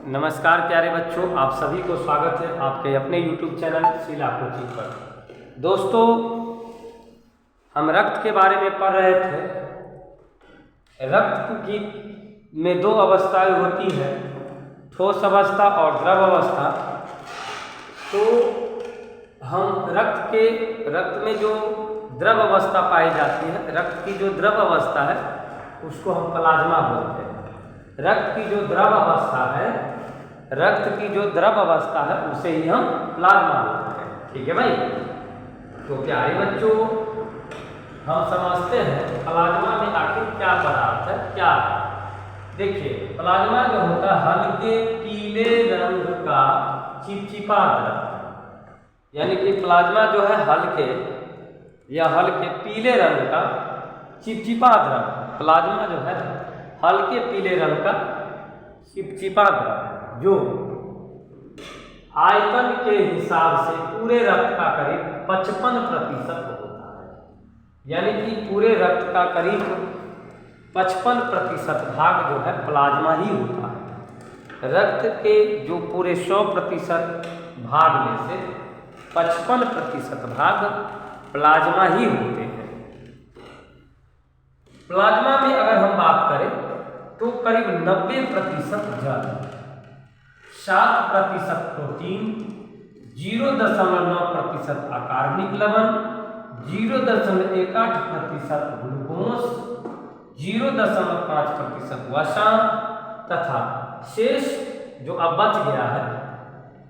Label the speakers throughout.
Speaker 1: नमस्कार प्यारे बच्चों, आप सभी को स्वागत है आपके अपने YouTube चैनल शीला कोचिंग पर। दोस्तों, हम रक्त के बारे में पढ़ रहे थे। रक्त की में दो अवस्थाएं होती हैं, ठोस अवस्था और द्रव अवस्था। तो हम रक्त में जो द्रव अवस्था पाई जाती है, रक्त की जो द्रव अवस्था है उसको हम प्लाज्मा बोलते हैं। रक्त की जो द्रव अवस्था है उसे ही हम प्लाज्मा बोलते हैं। ठीक है भाई। तो प्यारे बच्चों, हम समझते हैं प्लाज्मा में आखिर क्या पदार्थ है, क्या है। देखिए, प्लाज्मा जो होता है हल्के पीले रंग का चिपचिपा द्रव, यानी कि प्लाज्मा जो है हल्के पीले रंग का चिपचिपा द्रव। प्लाज्मा जो है हल्के पीले रंग का चिपचिपा द्रव जो आयतन के हिसाब से पूरे रक्त का करीब 55% होता है। यानी कि पूरे रक्त का करीब 55% भाग जो है प्लाज्मा ही होता है। रक्त के जो पूरे 100% भाग में से 55% भाग प्लाज्मा ही होते हैं। प्लाज्मा में अगर हम बात करें तो करीब 90% जल, 7% प्रोटीन, 0.9% अकार्बनिक लवण, 0.18% ग्लूकोज, 0.5% वसा तथा शेष जो अब बच गया है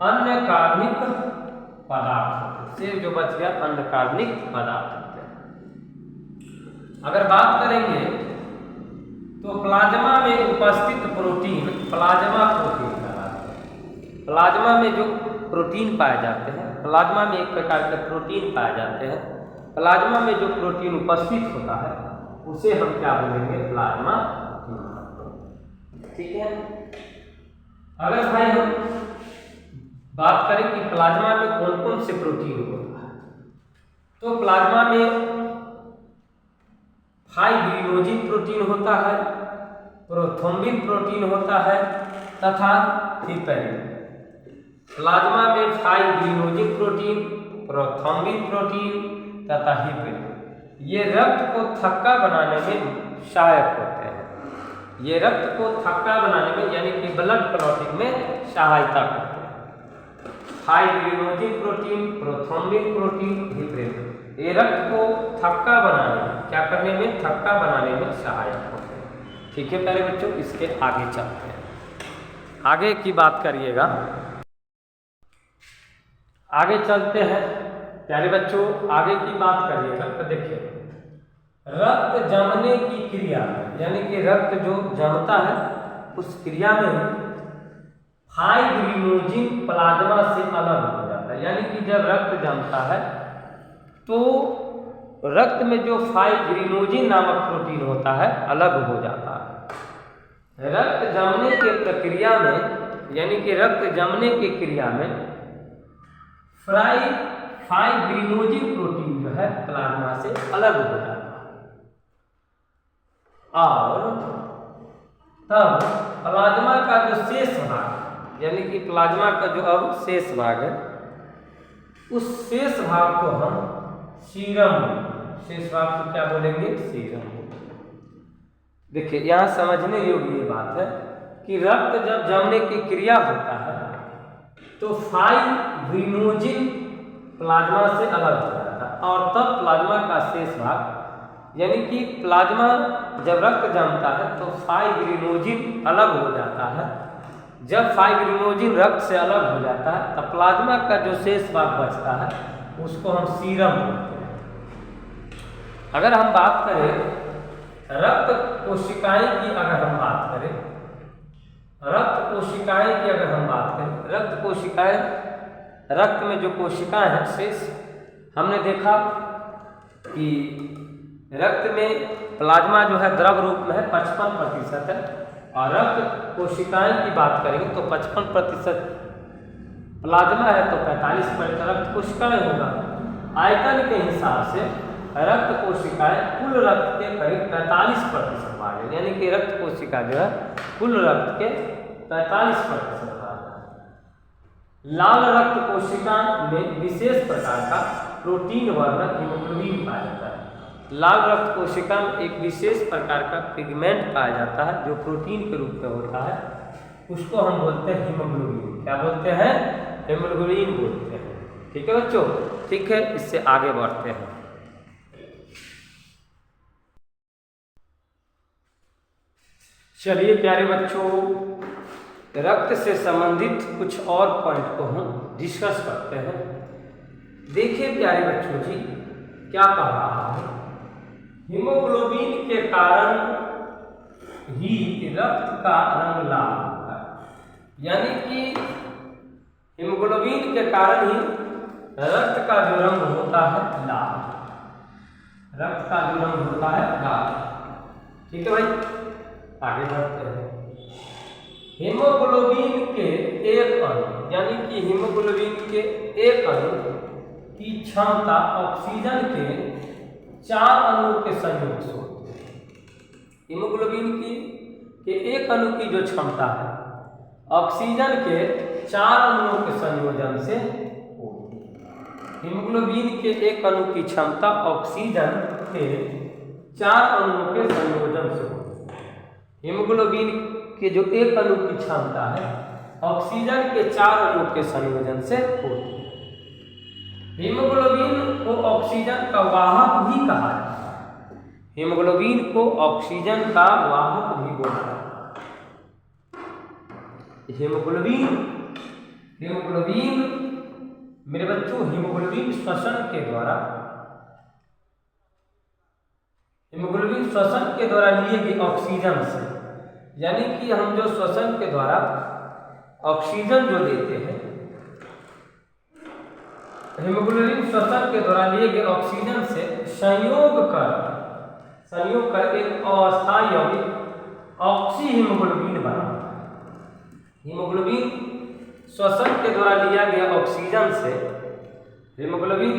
Speaker 1: अन्य कार्बनिक पदार्थ। शेष जो बच गया अन्य कार्बनिक पदार्थ। अगर बात करेंगे तो प्लाज्मा में उपस्थित प्रोटीन प्लाज्मा प्रोटीन कहलाते हैं। प्लाज्मा में जो प्रोटीन पाए जाते हैं, प्लाज्मा में एक प्रकार के प्रोटीन पाए जाते हैं। प्लाज्मा में जो प्रोटीन उपस्थित होता है उसे हम क्या बोलेंगे, प्लाज्मा प्रोटीन। ठीक है। अगर भाई हम बात करें कि प्लाज्मा में कौन कौन से प्रोटीन होता है, तो प्लाज्मा में फाइब्रिनोजिन प्रोटीन होता है, प्रोथ्रोम्बिन प्रोटीन होता है तथा हिपैरिन। प्लाज्मा में फाइब्रिनोजिन प्रोटीन, प्रोथ्रोम्बिन प्रोटीन तथा हिपैरिन ये रक्त को थक्का बनाने में सहायक होते हैं। ये रक्त को थक्का बनाने में यानी कि ब्लड क्लॉटिंग में सहायता करते हैं। Fibrinogen protein, prothrombin protein, heparin ये रक्त को थक्का बनाने में क्या करने में, थक्का बनाने में सहायक होते हैं। ठीक है प्यारे बच्चों, इसके आगे चलते हैं। आगे की बात करिएगा, आगे चलते हैं प्यारे बच्चों। आगे की बात करिएगा तो देखिए, रक्त जमने की क्रिया यानी कि रक्त जो जमता है उस क्रिया में फाइब्रिनोजिन प्लाज्मा से अलग हो जाता है। यानी कि जब रक्त जमता है तो रक्त में जो फाइब्रिनोजिन नामक प्रोटीन होता है अलग हो जाता है। रक्त जमने के प्रक्रिया में यानी कि रक्त जमने की क्रिया में फाइब्रिनोजिन प्रोटीन जो है प्लाज्मा से अलग हो जाता है और तब प्लाज्मा का जो शेष भाग यानी कि प्लाज्मा का जो अब शेष भाग है उस शेष भाग को हम सीरम, शेष भाग को क्या बोलेंगे, सीरम। देखिए, यहाँ समझने योग्य ये बात है कि रक्त जब जमने की क्रिया होता है तो फाइब्रिनोजिन प्लाज्मा से अलग हो जाता है और तब प्लाज्मा का शेष भाग यानी कि प्लाज्मा जब रक्त जमता है तो फाइब्रिनोजिन अलग हो जाता है। जब फाइब्रिनोजिन रक्त से अलग हो जाता है तब प्लाज्मा का जो शेष भाग बचता है उसको हम सीरम बोलते हैं। अगर हम बात करें रक्त कोशिकाएं की, अगर हम बात करें रक्त कोशिकाएं, रक्त में जो कोशिकाएं हैं शेष, हमने देखा कि रक्त में प्लाज्मा जो है द्रव रूप में है 55% है और रक्त कोशिकाएं की बात करेंगे तो 55% प्लाज्मा है तो 45% रक्त कोशिकाएं होगा। आयतन के हिसाब से रक्त कोशिकाएं कुल रक्त के करीब 45% भाग है। यानी कि रक्त कोशिका जो है कुल रक्त के 43% भाग है। लाल रक्त कोशिका में विशेष प्रकार का प्रोटीन वर्णक हीमोग्लोबिन पाया जाता है। लाल रक्त कोशिका में एक विशेष प्रकार का पिगमेंट पाया जाता है जो प्रोटीन के रूप में होता है, उसको हम बोलते हैं हीमोग्लोबिन। क्या बोलते हैं? हीमोग्लोबिन बोलते हैं। ठीक है बच्चों, ठीक है, इससे आगे बढ़ते हैं। चलिए प्यारे बच्चों, रक्त से संबंधित कुछ और पॉइंट को हम डिस्कस करते हैं। देखिए प्यारे बच्चों जी, क्या कह रहा है, हीमोग्लोबिन के कारण ही रक्त का रंग लाल होता है। यानी कि हीमोग्लोबिन के कारण ही रक्त का जो रंग होता है लाल, रक्त का जो रंग होता है लाल। ठीक है भाई, आगे बढ़ते हैं। हीमोग्लोबिन के एक अणु, यानी कि हीमोग्लोबिन के एक अणु की क्षमता ऑक्सीजन के 4 अणुओं के संयोग से होती है। हीमोग्लोबिन के एक अणु की जो क्षमता है ऑक्सीजन के 4 अणुओं के संयोजन से होती है। हीमोग्लोबिन के एक अणु की क्षमता ऑक्सीजन के 4 अणुओं के संयोजन से होती है। हीमोग्लोबिन के जो एक अणु की क्षमता है ऑक्सीजन के 4 अणुओं के संयोजन से होती है। हीमोग्लोबिन को ऑक्सीजन का वाहक भी कहा जाता है। हीमोग्लोबिन को ऑक्सीजन का वाहक भी बोला जाता है। हीमोग्लोबिन मेरे बच्चों, हीमोग्लोबिन श्वसन के द्वारा लिए गए ऑक्सीजन से, यानी कि हम जो श्वसन के द्वारा ऑक्सीजन जो देते हैं, हीमोग्लोबिन श्वसन के द्वारा लिए गए ऑक्सीजन से संयोग कर एक अस्थायी यौगिक ऑक्सी हीमोग्लोबिन बनाता है। हीमोग्लोबिन श्वसन के द्वारा लिया गया ऑक्सीजन से, हीमोग्लोबिन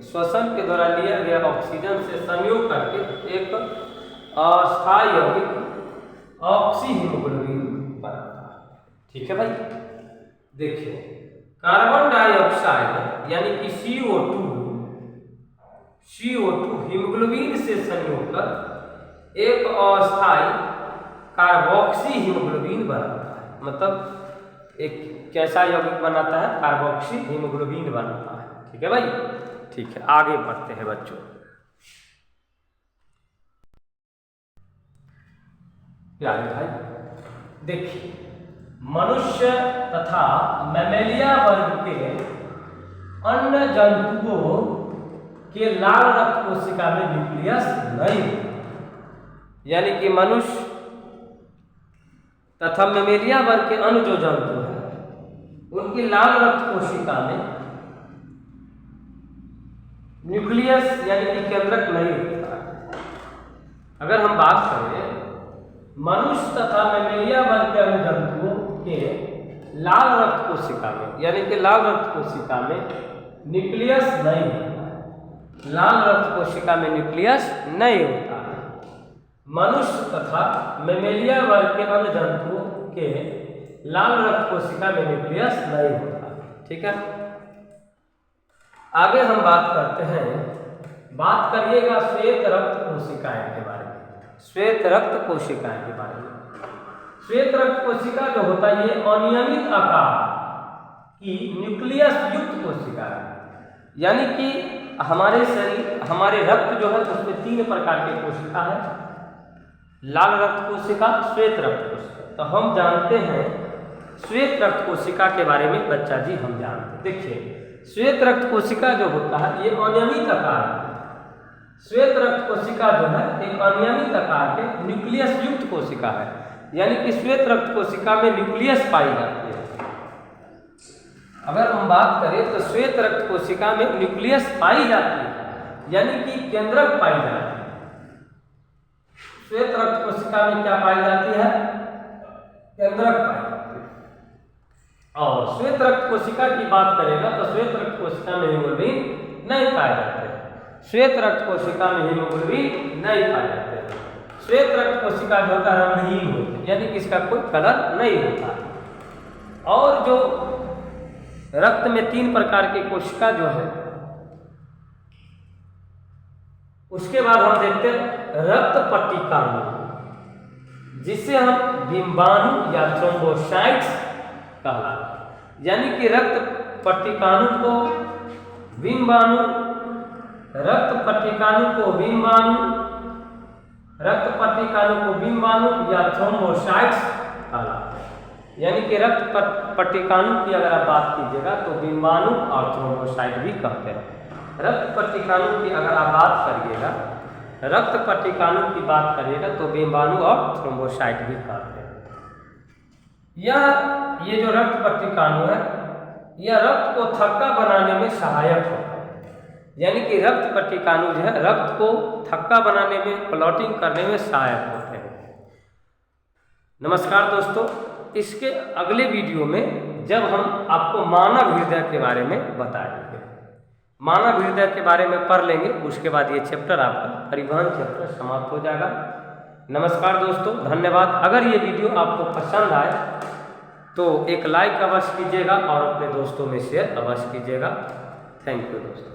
Speaker 1: श्वसन के द्वारा लिया गया ऑक्सीजन से संयोग करके एक अस्थायी यौगिक ऑक्सी हीमोग्लोबिन बनाता है। ठीक है भाई, देखिए कार्बन डाइऑक्साइड यानी कि CO2 हीमोग्लोबिन से संयोग कर एक अस्थायी कार्बोक्सी हीमोग्लोबिन बनाता है। मतलब एक कैसा यौगिक बनाता है? कार्बोक्सी हीमोग्लोबिन बनाता है। ठीक है भाई, ठीक है, आगे बढ़ते हैं बच्चों। प्यारे भाई देखिए, मनुष्य तथा मैमेलिया वर्ग के अन्य जंतुओं के लाल रक्त कोशिका में न्यूक्लियस नहीं होता। यानी कि मनुष्य तथा मैमेलिया वर्ग के अन्य जो जंतु हैं उनकी लाल रक्त कोशिका में न्यूक्लियस यानी कि केंद्रक नहीं होता। अगर हम बात करें मनुष्य तथा मैमेलिया वर्ग के अन्य जंतुओं के लाल रक्त कोशिका में, यानी कि लाल रक्त कोशिका में न्यूक्लियस नहीं होता है। लाल रक्त कोशिका में न्यूक्लियस नहीं होता है। मनुष्य तथा मैमेलिया वर्ग के अन्य जंतुओं के लाल रक्त कोशिका में न्यूक्लियस नहीं होता। ठीक है, आगे हम बात करते हैं, बात करिएगा श्वेत रक्त कोशिकाएं के बारे में। श्वेत रक्त कोशिकाएं के बारे में, श्वेत रक्त कोशिका जो होता है ये अनियमित आकार की न्यूक्लियस युक्त कोशिका है। यानी कि हमारे शरीर, हमारे रक्त जो है उसमें 3 प्रकार की कोशिका है, लाल रक्त कोशिका, श्वेत रक्त कोशिका। तो हम जानते हैं श्वेत रक्त कोशिका के बारे में बच्चा जी, हम जानते हैं। देखिए श्वेत रक्त कोशिका जो होता है ये अनियमित आकार है। श्वेत रक्त कोशिका जो है एक अनियमित आकार के न्यूक्लियस युक्त कोशिका है। यानी कि श्वेत रक्त कोशिका में न्यूक्लियस पाई जाती है। अगर हम बात करें तो श्वेत रक्त कोशिका में न्यूक्लियस पाई जाती है, यानी कि केंद्रक पाई जाती है। श्वेत रक्त कोशिका में क्या पाई जाती है? केंद्रक पाई जाती है। और श्वेत रक्त कोशिका की बात करेगा तो श्वेत रक्त कोशिका में हीमोग्लोबिन नहीं पाए जाते हैं। श्वेत रक्त कोशिका में हीमोग्लोबिन नहीं पाए जाते हैं। श्वेत रक्त कोशिका जो होता है रंगहीन होते हैं, यानी कि इसका कोई कलर नहीं होता है। और जो रक्त में 3 प्रकार की कोशिका जो है, उसके बाद हम देखते हैं रक्त पट्टिकाणु, जिसे हम बिंबाणु या थ्रोम्बोसाइट्स कहलाते हैं। यानी कि रक्त पट्टिकाणु को बिंबाणु, रक्त पट्टिकाणु को बिंबाणु, रक्त पट्टिकाणु को बिंबाणु या थ्रोम्बोसाइट्स कहलाते हैं। यानी कि रक्त पट्टिकाणु की अगर आप बात कीजिएगा तो बिंबाणु और थ्रोम्बोसाइट भी कहते हैं। रक्त पट्टिकाणु की अगर आप बात करिएगा, रक्त पट्टिकाणु की बात करिएगा तो बिंबाणु और थ्रोम्बोसाइट भी कहते हैं। ये जो रक्त पट्टिकाणु है, यह रक्त को थक्का बनाने में सहायक होता है। यानी कि रक्त पट्टिकाणु जो है रक्त को थक्का बनाने में, क्लॉटिंग करने में सहायक होते हैं। नमस्कार दोस्तों, इसके अगले वीडियो में जब हम आपको मानव हृदय के बारे में बताएंगे, मानव हृदय के बारे में पढ़ लेंगे, उसके बाद ये चैप्टर आपका परिवहन चैप्टर समाप्त हो जाएगा। नमस्कार दोस्तों, धन्यवाद। अगर ये वीडियो आपको पसंद आए तो एक लाइक अवश्य कीजिएगा और अपने दोस्तों में शेयर अवश्य कीजिएगा। थैंक यू दोस्तों।